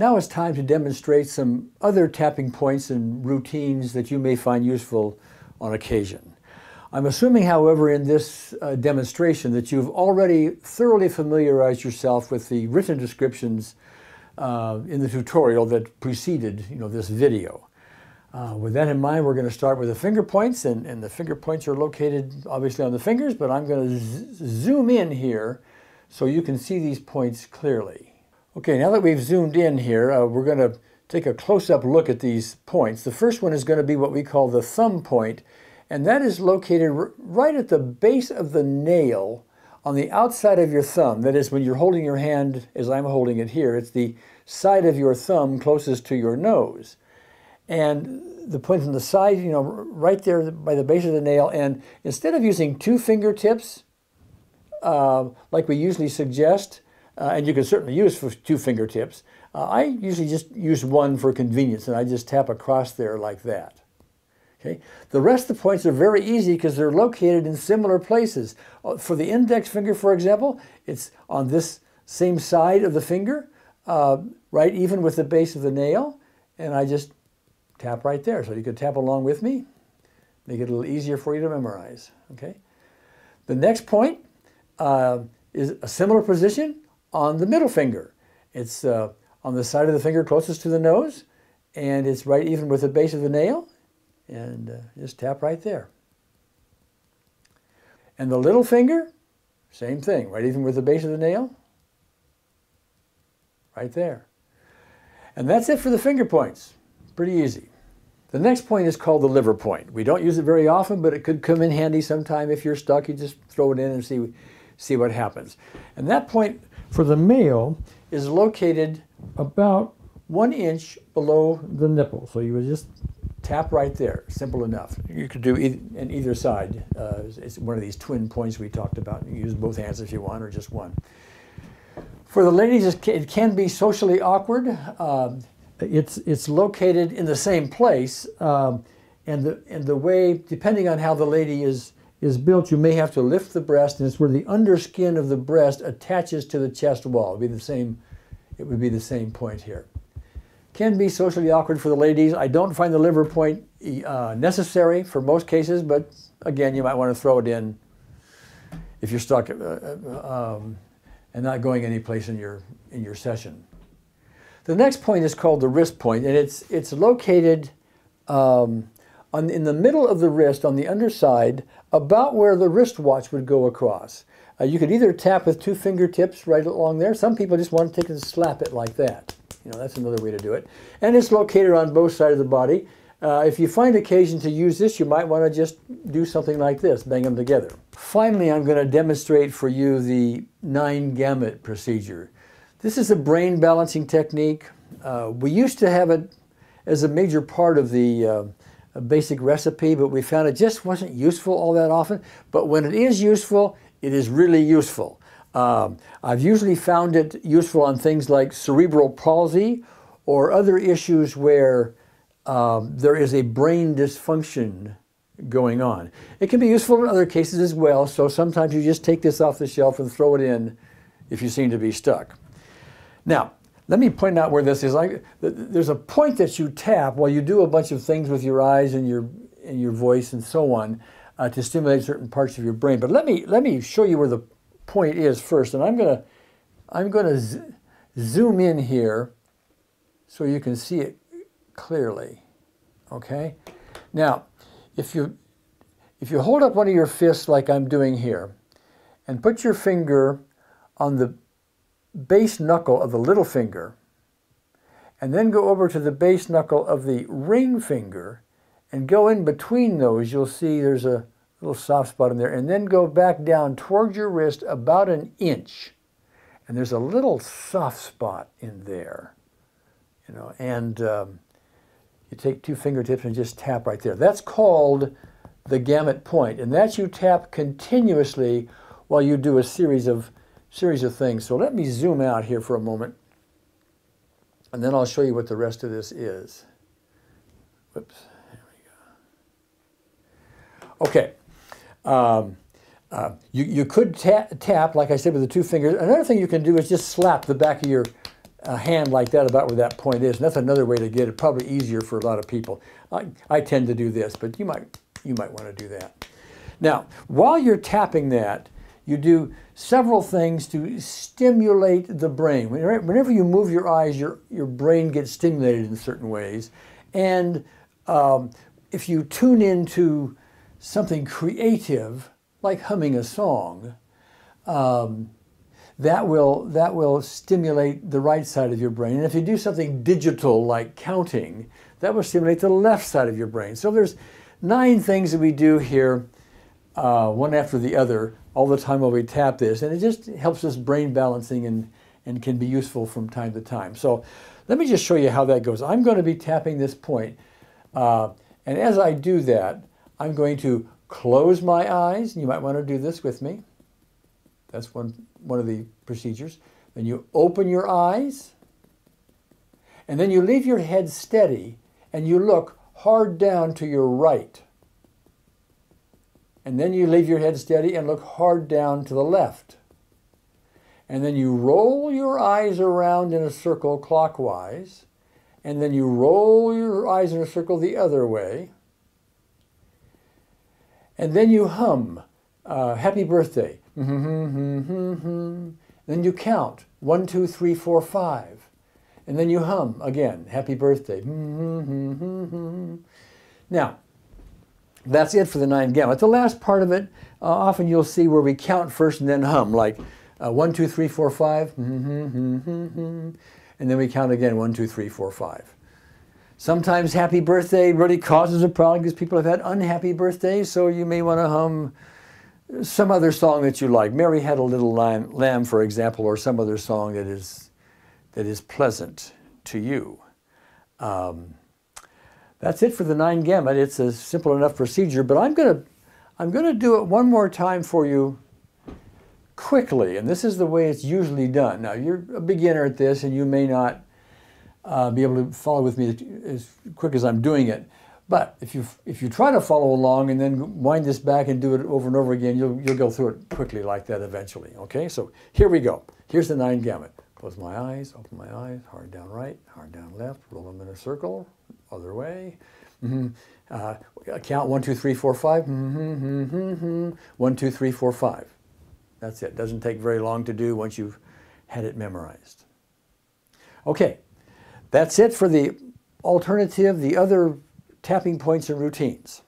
Now it's time to demonstrate some other tapping points and routines that you may find useful on occasion. I'm assuming, however, in this demonstration that you've already thoroughly familiarized yourself with the written descriptions in the tutorial that preceded this video. With that in mind, we're going to start with the finger points, and the finger points are located obviously on the fingers, but I'm going to zoom in here so you can see these points clearly. Okay, now that we've zoomed in here, we're going to take a close-up look at these points. The first one is going to be what we call the thumb point, and that is located right at the base of the nail on the outside of your thumb. That is, when you're holding your hand, as I'm holding it here, it's the side of your thumb closest to your nose. And the point on the side, right there by the base of the nail, and instead of using two fingertips, like we usually suggest, and you can certainly use for two fingertips, I usually just use one for convenience, and I just tap across there like that. Okay. The rest of the points are very easy because they're located in similar places. For the index finger, for example, it's on this same side of the finger, right even with the base of the nail, and I just tap right there. So you could tap along with me, make it a little easier for you to memorize. Okay. The next point is a similar position on the middle finger. It's on the side of the finger closest to the nose, and it's right even with the base of the nail, and just tap right there. And the little finger, same thing, right even with the base of the nail, right there. And that's it for the finger points. Pretty easy. The next point is called the liver point. We don't use it very often, but it could come in handy sometime. If you're stuck, you just throw it in and see what happens. And that point for the male is located about 1 inch below the nipple. So you would just tap right there. Simple enough. You could do in either side. It's one of these twin points we talked about. You use both hands if you want, or just one. For the ladies, it can be socially awkward. It's located in the same place, and the way, depending on how the lady is built, you may have to lift the breast, and it's where the underskin of the breast attaches to the chest wall. It would be the same point here. Can be socially awkward for the ladies. I don't find the liver point necessary for most cases, but again, you might want to throw it in if you're stuck and not going anyplace in your session. The next point is called the wrist point, and it's located in the middle of the wrist on the underside, about where the wristwatch would go across. You could either tap with two fingertips right along there. Some people just want to take and slap it like that. That's another way to do it. And it's located on both sides of the body. If you find occasion to use this, you might want to just do something like this, bang them together. Finally, I'm going to demonstrate for you the 9 Gamut procedure. This is a brain balancing technique. We used to have it as a major part of the basic recipe, but we found it just wasn't useful all that often. But when it is useful, it is really useful. I've usually found it useful on things like cerebral palsy or other issues where there is a brain dysfunction going on. It can be useful in other cases as well, so sometimes you just take this off the shelf and throw it in if you seem to be stuck. Now, let me point out where this is. There's a point that you tap while you do a bunch of things with your eyes and your voice and so on to stimulate certain parts of your brain. But let me show you where the point is first, and I'm gonna zoom in here so you can see it clearly. Okay. Now, if you hold up one of your fists like I'm doing here, and put your finger on the base knuckle of the little finger, and then go over to the base knuckle of the ring finger, and go in between those, you'll see there's a little soft spot in there, and then go back down towards your wrist about 1 inch, and there's a little soft spot in there, and you take two fingertips and just tap right there. That's called the Gamut Point, and that you tap continuously while you do a series of things. So let me zoom out here for a moment, and then I'll show you what the rest of this is. Whoops, there we go. Okay, you could tap, like I said, with the two fingers. Another thing you can do is just slap the back of your a hand like that about where that point is. And that's another way to get it, probably easier for a lot of people. I tend to do this, but you might want to do that. Now, while you're tapping that, you do several things to stimulate the brain. Whenever you move your eyes, your brain gets stimulated in certain ways. And if you tune into something creative, like humming a song, that will stimulate the right side of your brain. And if you do something digital like counting, that will stimulate the left side of your brain. So there's 9 things that we do here, one after the other, all the time while we tap this. And it just helps us brain balancing and can be useful from time to time. So let me just show you how that goes. I'm going to be tapping this point. And as I do that, I'm going to close my eyes. You might want to do this with me. That's one of the procedures. Then you open your eyes, and then you leave your head steady, and you look hard down to your right. And then you leave your head steady and look hard down to the left. And then you roll your eyes around in a circle clockwise, and then you roll your eyes in a circle the other way. And then you hum, happy birthday. Then you count, 1, 2, 3, 4, 5. And then you hum again, happy birthday. Now, that's it for the 9 gamut. The last part of it, often you'll see where we count first and then hum, like 1, 2, 3, 4, 5. And then we count again, 1, 2, 3, 4, 5. Sometimes happy birthday really causes a problem because people have had unhappy birthdays, so you may want to hum some other song that you like. Mary Had a Little Lamb, for example, or some other song that is pleasant to you. That's it for the 9 gamut. It's a simple enough procedure, but I'm gonna do it one more time for you quickly, and this is the way it's usually done. Now, you're a beginner at this, and you may not be able to follow with me as quick as I'm doing it. But if you try to follow along and then wind this back and do it over and over again, you'll go through it quickly like that eventually. Okay, so here we go. Here's the 9 gamut. Close my eyes, open my eyes, hard down right, hard down left, roll them in a circle, other way. Count 1, 2, 3, 4, 5. 1, 2, 3, 4, 5. That's it. Doesn't take very long to do once you've had it memorized. Okay, that's it for the alternative, the other tapping points and routines.